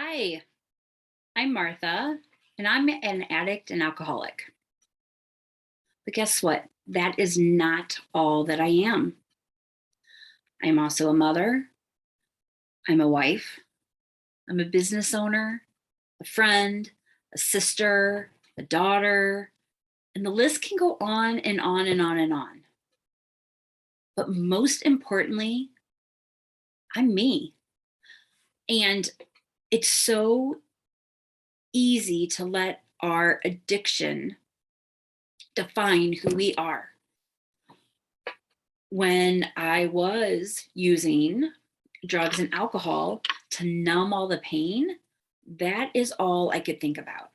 Hi, I'm Martha, and I'm an addict and alcoholic. But guess what? That is not all that I am. I'm also a mother, I'm a wife, I'm a business owner, a friend, a sister, a daughter, and the list can go on and on and on and on. But most importantly, I'm me. And it's so easy to let our addiction define who we are. When I was using drugs and alcohol to numb all the pain, that is all I could think about.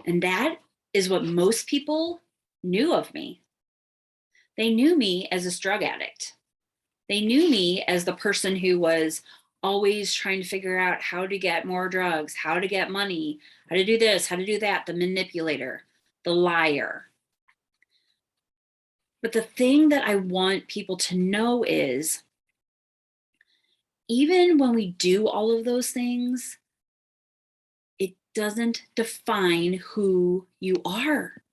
And that is what most people knew of me. They knew me as this drug addict. They knew me as the person who was always trying to figure out how to get more drugs, how to get money, how to do this, how to do that, the manipulator, the liar. But the thing that I want people to know is even when we do all of those things, it doesn't define who you are.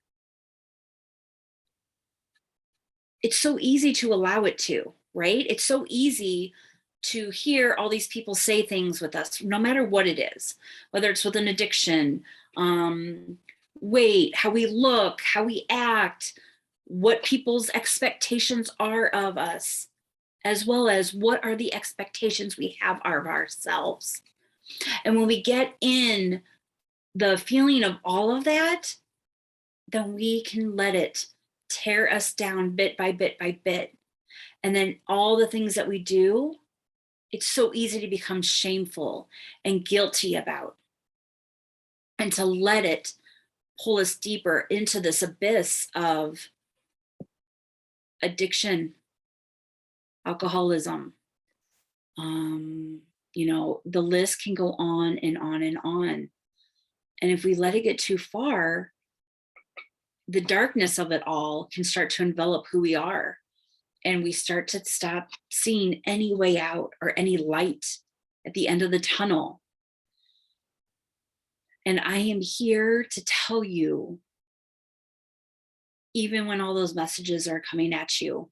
It's so easy to allow it to, right? It's so easy to hear all these people say things with us, no matter what it is, whether it's with an addiction, weight, how we look, how we act, what people's expectations are of us, as well as what are the expectations we have of ourselves. And when we get in the feeling of all of that, then we can let it tear us down bit by bit by bit. And then all the things that we do, it's so easy to become shameful and guilty about, and to let it pull us deeper into this abyss of addiction, alcoholism. The list can go on and on and on. And if we let it get too far, the darkness of it all can start to envelop who we are. And we start to stop seeing any way out or any light at the end of the tunnel. And I am here to tell you, even when all those messages are coming at you,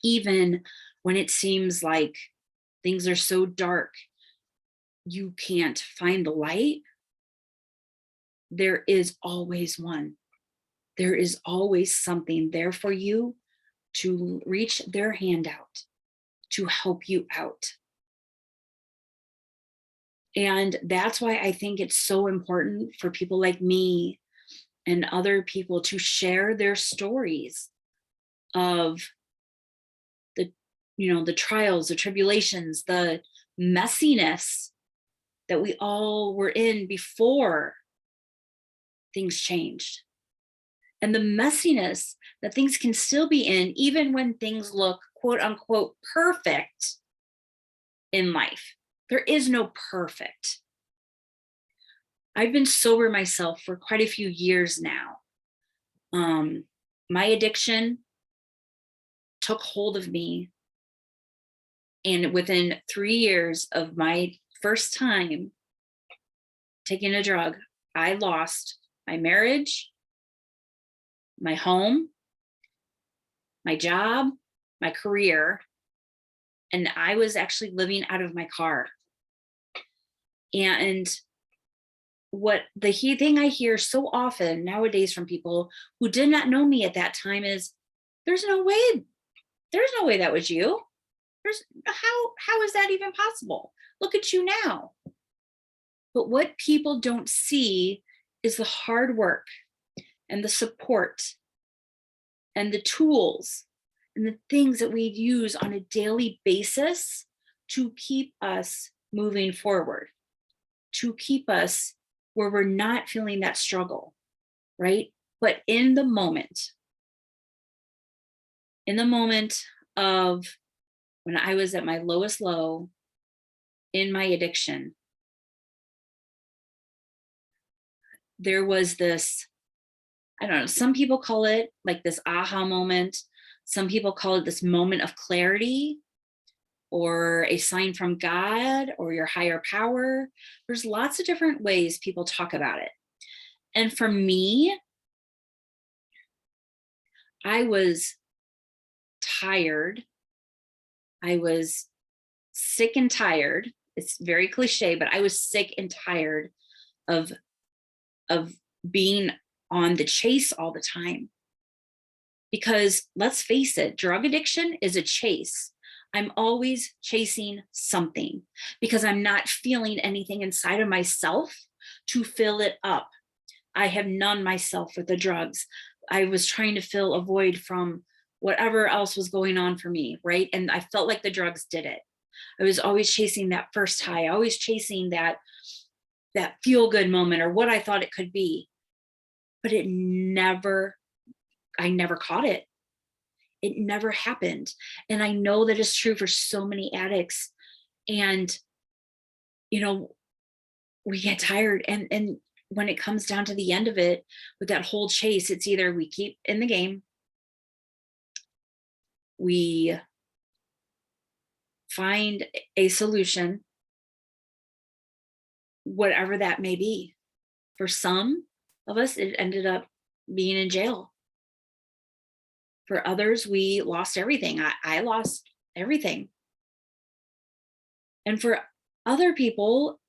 even when it seems like things are so dark, you can't find the light, there is always one. There is always something there for you to reach their hand out to help you out. And that's why I think it's so important for people like me and other people to share their stories of the trials, the tribulations, the messiness that we all were in before things changed. And the messiness that things can still be in, even when things look quote unquote perfect in life. There is no perfect. I've been sober myself for quite a few years now. My addiction took hold of me. And within 3 years of my first time taking a drug, I lost my marriage, my home, my job, my career, and I was actually living out of my car. And what the thing I hear so often nowadays from people who did not know me at that time is, there's no way that was you. There's how is that even possible? Look at you now. But what people don't see is the hard work and the support and the tools and the things that we use on a daily basis to keep us moving forward, to keep us where we're not feeling that struggle, right? But in the moment of when I was at my lowest low in my addiction, there was this, I don't know, some people call it like this aha moment. Some people call it this moment of clarity. or a sign from God or your higher power. There's lots of different ways people talk about it. And for me, I was tired. I was sick and tired. It's very cliche, but I was sick and tired of of being on the chase all the time. Because let's face it, drug addiction is a chase. I'm always chasing something because I'm not feeling anything inside of myself to fill it up. I have numbed myself with the drugs. I was trying to fill a void from whatever else was going on for me, right? And I felt like the drugs did it. I was always chasing that first high, always chasing that feel good moment or what I thought it could be. But I never caught it. It never happened. And I know that is true for so many addicts. And, you know, we get tired. And when it comes down to the end of it, with that whole chase, it's either we keep in the game, we find a solution, whatever that may be. For some of us, it ended up being in jail. For others, we lost everything. I lost everything. And for other people,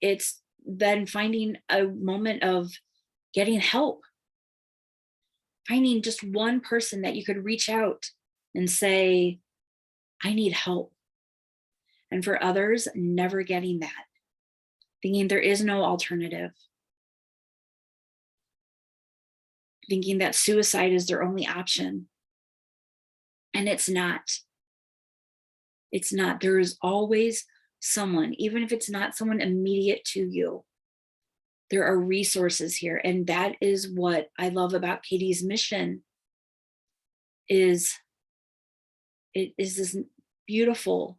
it's been finding a moment of getting help, finding just one person that you could reach out and say, I need help. And for others, never getting that, thinking there is no alternative, thinking that suicide is their only option. And it's not. It's not. There is always someone, even if it's not someone immediate to you. There are resources here. And that is what I love about Katie's mission is it is this beautiful,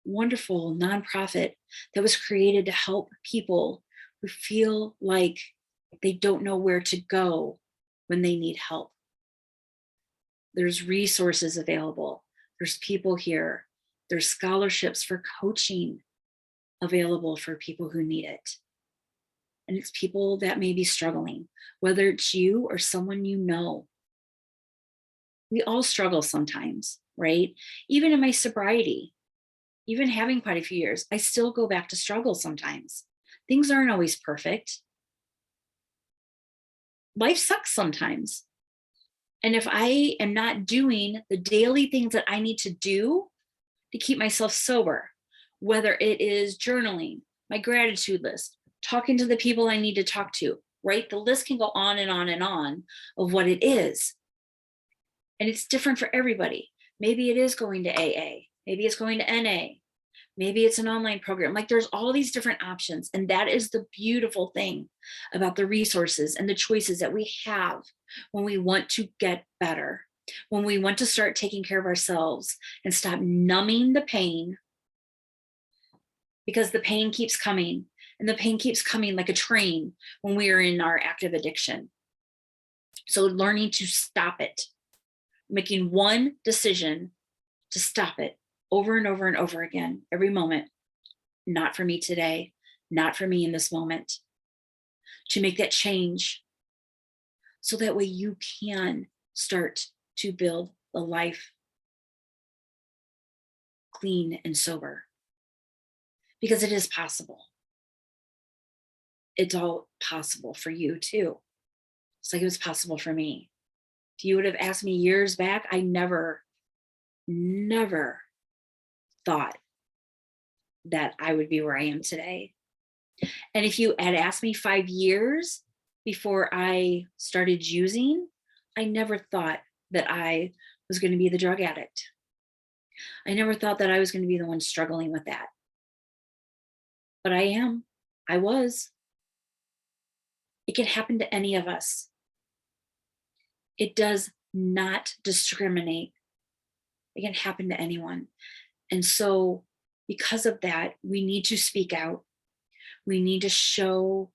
wonderful nonprofit that was created to help people who feel like they don't know where to go when they need help. There's resources available. There's people here. There's scholarships for coaching available for people who need it. And it's people that may be struggling, whether it's you or someone you know. We all struggle sometimes, right? Even in my sobriety, even having quite a few years, I still go back to struggle sometimes. Things aren't always perfect. Life sucks sometimes. And if I am not doing the daily things that I need to do to keep myself sober, whether it is journaling, my gratitude list, talking to the people I need to talk to, right? The list can go on and on and on of what it is. And it's different for everybody. Maybe it is going to AA. Maybe it's going to NA. Maybe it's an online program. Like there's all these different options. And that is the beautiful thing about the resources and the choices that we have when we want to get better, when we want to start taking care of ourselves and stop numbing the pain, because the pain keeps coming, and the pain keeps coming like a train when we are in our active addiction. So learning to stop it, making one decision to stop it over and over and over again, every moment. Not for me today, not for me in this moment. To make that change so that way you can start to build a life clean and sober. Because it is possible. It's all possible for you too. It's like it was possible for me. If you would have asked me years back, I never thought that I would be where I am today. And if you had asked me 5 years before I started using, I never thought that I was going to be the drug addict. I never thought that I was going to be the one struggling with that. But I am. I was. It can happen to any of us. It does not discriminate. It can happen to anyone. And so, because of that, we need to speak out. We need to show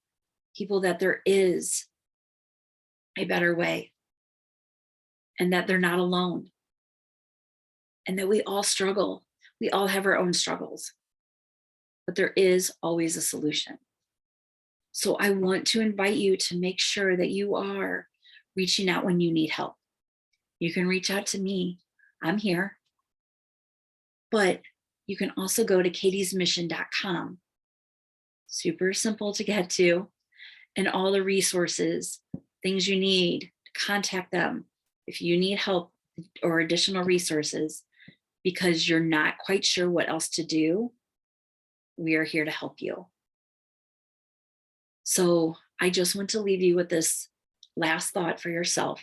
people that there is a better way and that they're not alone and that we all struggle. We all have our own struggles, but there is always a solution. So I want to invite you to make sure that you are reaching out when you need help. You can reach out to me. I'm here. But you can also go to katiesmission.com. Super simple to get to, and all the resources, things you need, contact them if you need help or additional resources because you're not quite sure what else to do. We are here to help you. So I just want to leave you with this last thought for yourself.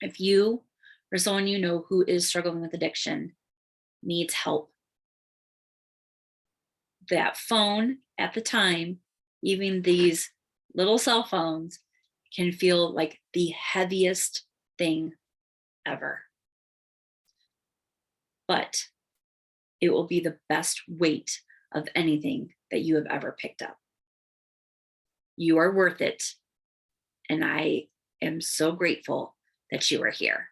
If you or someone you know who is struggling with addiction needs help, that phone at the time, even these little cell phones, can feel like the heaviest thing ever. But it will be the best weight of anything that you have ever picked up. You are worth it. And I am so grateful that you are here.